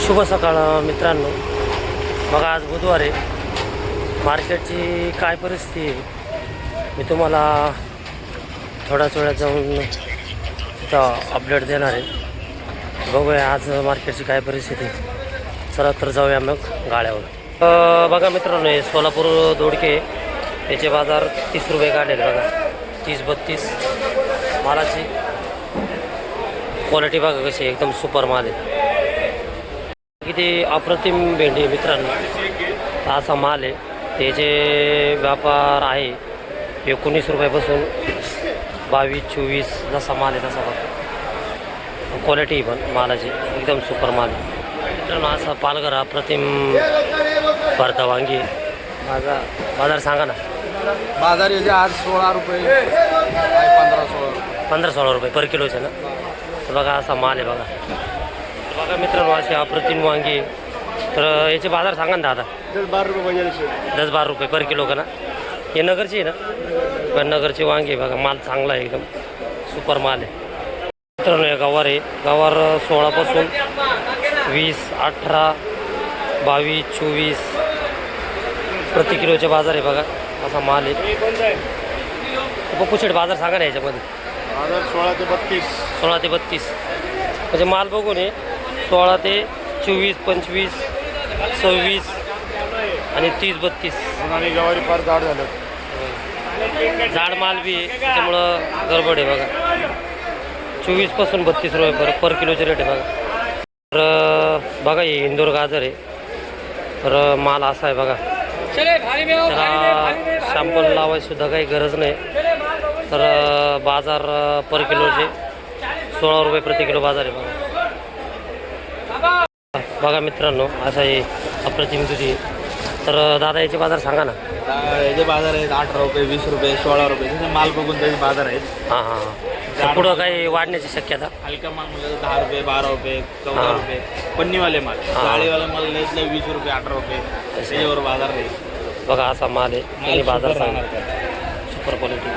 शुभ सकाळ मित्रांनो. बघा आज बुधवार आहे. मार्केटची काय परिस्थिती आहे मी तुम्हाला थोड्याच वेळात जाऊन तिथं अपडेट देणार आहे. बघूया आज मार्केटची काय परिस्थिती. चला तर जाऊया मग गाड्यावर. बघा मित्रांनो, हे सोलापूर दोडके याचे बाजार 30 रुपये काढलेले बघा. 30-32 मालाची क्वालिटी बघा कशी एकदम सुपर माल आहे. किती अप्रतिम भेंडी आहे मित्रांनो. असा माल आहे. त्याचे व्यापार आहे 19 रुपयापासून 22-24 जसा माल आहे तसा बघा. क्वालिटी पण मालाची एकदम सुपर माल आहे मित्रांनो. असा पालघर अप्रतिम भरता वांगी. बाजार सांगा ना. बाजार याचे आज 16 रुपये 15-16 रुपये पर किलोचे ना. तर बघा असा माल आहे बघा. बघा मित्रांनो, असे अप्रतिम वांगी. तर याचे बाजार सांगा ना दादा. 10-12 रुपये पर किलो का ना. हे नगरची आहे ना. पण नगरची वांगी बघा. माल चांगला आहे एकदम सुपर माल आहे मित्रांनो. हे गवार आहे. गवार 16पासून 20, 18, 22, 24 प्रति किलोचे बाजार आहे बघा. असा माल आहे. पप्पूशेट बाजार सांगा ना याच्यामध्ये. बाजार 16 ते 32. 16 ते 32 म्हणजे माल बघून आहे. 16 ते 24, 25, 26 आणि 30-32. आणि गवारी फार जाड झालं. जाड माल बी आहे त्यामुळं गडबड आहे बघा. 24पासून 32 रुपये पर किलोचे रेट आहे बघा. तर बघा हे इंदोर गाजर आहे. तर माल असा आहे बघा. त्याला शॅम्पल लावायची सुद्धा काही गरज नाही. तर बाजार पर किलोचे 16 रुपये प्रति किलो बाजार आहे बघा. बघा मित्रांनो, असा हे अप्रतिम दुधी. तर दादा याचे बाजार सांगा ना. याचे बाजार आहेत 18 रुपये, 20 रुपये, 16 रुपये. जसे माल बघून त्याचे बाजार आहेत. हां हां. पुढं काही वाढण्याची शक्यता. हलका माल म्हणजे 10 रुपये, 12 रुपये, 14 रुपये. पन्नीवाले माल, जाळीवाले माल लयच 20 रुपये, 18 रुपये त्याच्यावर बाजार नाही बघा. असा माल आहे आणि बाजार सांगणार सुपर क्वालिटी.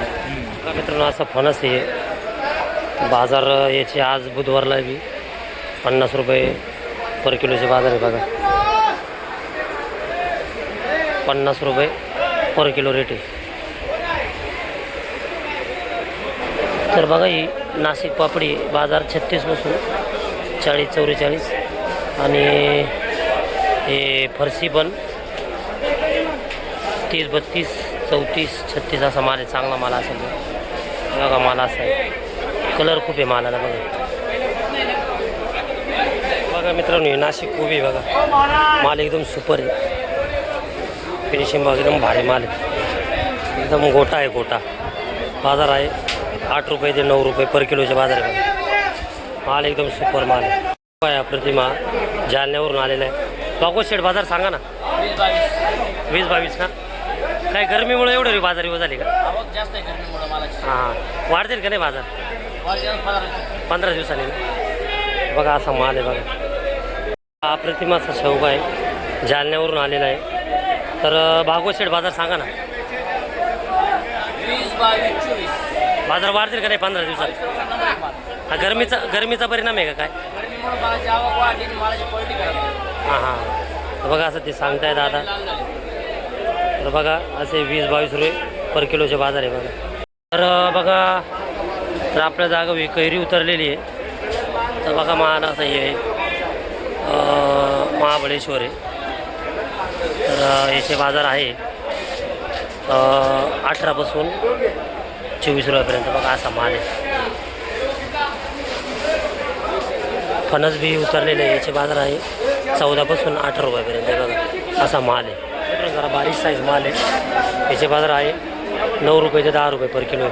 बघा मित्रांनो, असा फणस आहे. बाजार याचे आज बुधवारला बी 50 रुपये पर किलोचे बाजार आहे बघा. 50 रुपये पर किलो रेट आहे. तर बघा ही नाशिक पापडी बाजार 36पासून 40-44 आणि हे फरशी पण 30-32, 34-36 असा माल आहे. चांगला माल असेल बघा. माल असा आहे. कलर खूप आहे मालाला बघा. बघा मित्रांनो, नाशिक कोबी बघा. माल एकदम सुपर आहे. फिनिशिंग बघा एकदम भारी माल आहे. एकदम गोटा आहे गोटा. बाजार आहे 8 रुपये ते 9 रुपये पर किलोचे बाजार आहे बघा. माल एकदम सुपर माल आहे. प्रतिमा जालन्यावरून आलेला आहे. बागोशेठ बाजार सांगा ना. 20-22 ना. काय गरमीमुळे एवढे बाजार येऊ झाले का. जास्त आहे गरमीमुळे मालाची. हां वाढतील का नाही बाजार 15 दिवसांनी. बघा असा माल आहे बघा. हा प्रतिमाचा शेवगा आहे. जालन्यावरून आलेला आहे. तर बागोशेठ बाजार सांगा ना. 20-22-24 बाजार वाढतील का नाही 15 दिवसात. हा गरमीचा परिणाम आहे का काय. हां हां. तर बघा असं ते सांगताय दादा. तर बघा असे 20-22 रुपये पर किलोचे बाजार आहे बघा. तर बघा तर आपल्या जागा कैरी उतरलेली आहे. तर बघा माल असं हे आहे महाबळेश्वर आहे. तर याचे बाजार आहे 18पासून 24 रुपयापर्यंत बघा. असा माल आहे. फणस बी उतरलेले आहे. याचे बाजार आहे 14पासून 18 रुपयापर्यंत बघा. असा माल आहे. जरा बारीक साईज माल आहे. याचे बाजार आहे 9 रुपये ते 10 रुपये पर किलो.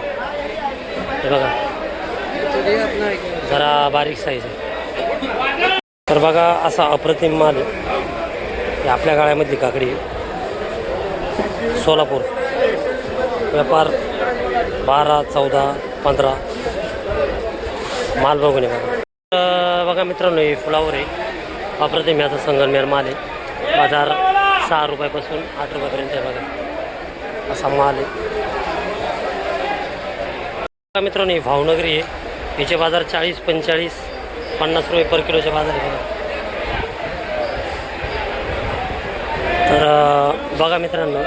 हे बघा जरा बारीक साईज आहे. तर बघा असा अप्रतिम माल आहे. हे आपल्या गाळ्यामधली काकडी आहे. सोलापूर व्यापार 12, 14, 15 माल बघून आहे बघा. बघा मित्रांनो, हे फुलावर आहे. अप्रतिम याचा संगमनेर माल आहे. बाजार 6 रुपयापासून 8 रुपयापर्यंत आहे बघा. असा माल आहे. बघा मित्रांनो, ही भावनगरी आहे. याचे बाजार 40, 45, 50 रुपये पर किलोचे बाजार आहे बघा. बघा मित्रांनो,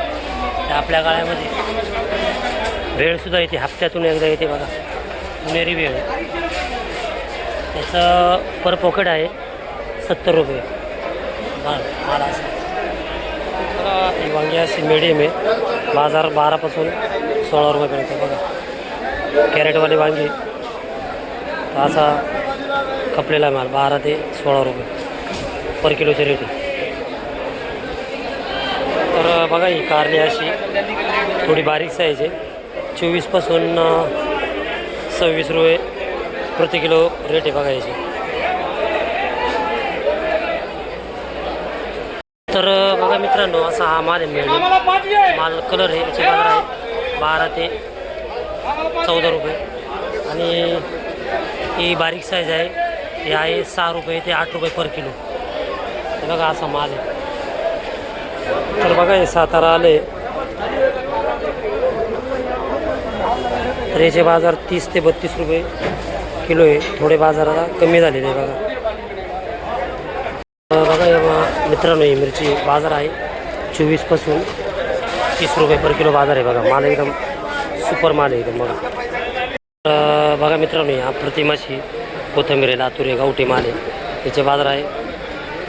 त्या आपल्या गाळ्यामध्ये वेळसुद्धा येते, हप्त्यातून एकदा येते बघा, पुणेरी वेळ आहे. त्याचं पर पॉकेट आहे 70 रुपये. माल असं बघा, ही वांगी अशी मिडियम आहे, बाजार 12पासून 16 रुपयापर्यंत बघा. कॅरेटवाली वांगी तर असा खपलेला माल 12 ते 16 रुपये पर किलोची रेट आहे. तर बघा ही कारली अशी थोडी बारीक साईज आहे, 24पासून 26 रुपये प्रति किलो रेट आहे बघा याची. तर बघा मित्रांनो, असा हा माल आहे मिळेल माल. कलर आहे याची बाजार आहे 12 ते 14 रुपये. आणि ही बारीक साईज आहे, हे आहे 6 रुपये ते 8 रुपये पर किलो. हे बघा असा माल आहे. तर बघा हे सातारा आले, तर याचे बाजार 30 ते 32 रुपये किलो आहे. थोडे बाजाराला कमी झालेले आहे बघा. बघा मित्रांनो, ही मिरची बाजार आहे 24पासून 30 रुपये पर किलो बाजार आहे बघा. माल एकदम सुपर माल आहे एकदम बघा. बघा मित्रांनो, हा प्रतिमाशी कोथिंबीर आहे, लातूर आहे, गावठी माल आहे. याचे बाजार आहे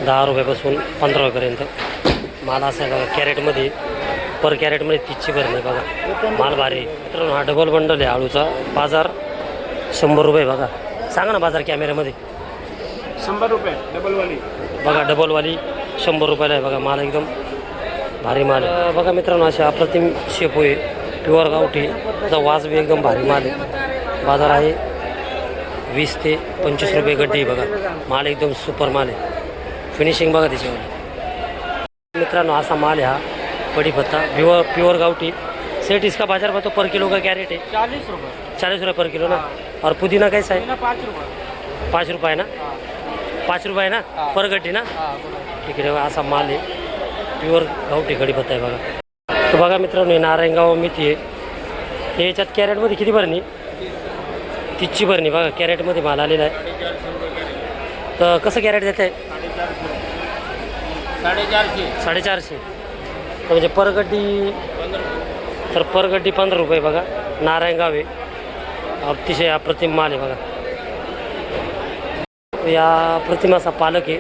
10 रुपयापासून 15 रुपयापर्यंत. माल असा आहे बघा, कॅरेटमध्ये पर कॅरेटमध्ये 30ची भरणे बघा. माल भारी आहे मित्रांनो. हा डबल बंडल आहे आळूचा, बाजार 100 रुपये बघा. सांगा ना बाजार कॅमेऱ्यामध्ये. 100 रुपये डबलवाली बघा, डबलवाली 100 रुपयाला आहे बघा. माल एकदम भारी माल आहे बघा मित्रांनो. अशा अप्रतिम शेपू आहे, प्युअर गावठी, त्याचा वास बी एकदम भारी माल आहे. बाजार आहे 20 ते 25 रुपये गड्डी बघा. माल एकदम सुपर माल आहे. फिनिशिंग बघा त्याच्यावर मित्रांनो. असा माल आहे हा कढीपत्ता प्योर गावठी. सेट इसका बाजार में तो पर किलो का क्या रेट है? 40 रुपये पर किलो ना. और पुदीना कैसा है? 5 रुपये ना. 5 रुपये ना पर गड्डी ना. ठीक आहे. असा माल आहे, प्युअर गावठी कढीपत्ता आहे बघा. तर बघा मित्रांनो, नारायणगाव मेथी आहे. हे याच्यात कॅरेटमध्ये किती भरणी? 30ची भरणी बघा. कॅरेटमध्ये माल आलेला आहे. तर कसं कॅरेट देत आहे? 450. म्हणजे पर गड्डी, तर पर गड्डी 15 रुपये बघा. नारायणगाव आहे, अतिशय अप्रतिम माल आहे बघा. या प्रतिमाचा पालक आहे.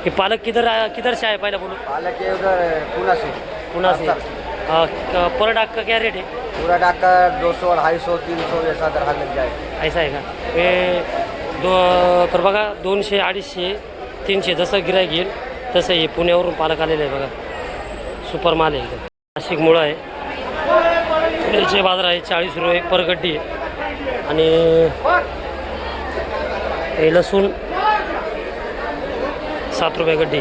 ये पालक किधर से आए पहले बोलो? पालक ये उधर पुणे से पर डाक का क्या रेट है? पूरा डाका 200, 250, 300 ऐसा दर मिल जाए. ऐसा आहे का? हे तर बघा 200, 250, 300 जसं गिराईक घेईल तसं हे पुण्यावरून पालक आलेलं आहे बघा. सुपर माल आहे एकदम. नाशिक मुळं आहे. याचे बाजार आहे 40 रुपये पर गड्डी आहे. आणि हे लसूण 7 रुपये गड्डी.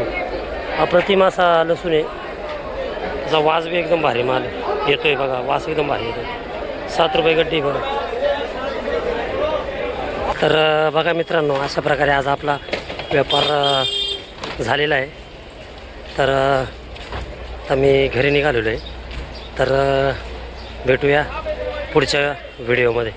अप्रतिम असा लसूण आहे, त्याचा वास बी एकदम भारी माल आहे, येतोय बघा. वास एकदम भारी येतो. 7 रुपये गड्डी बघा. तर बघा मित्रांनो, अशा प्रकारे आज आपला व्यापार झालेला आहे. तर आता मी घरी निघालेलो आहे. तर भेटूया पुढच्या व्हिडिओमध्ये.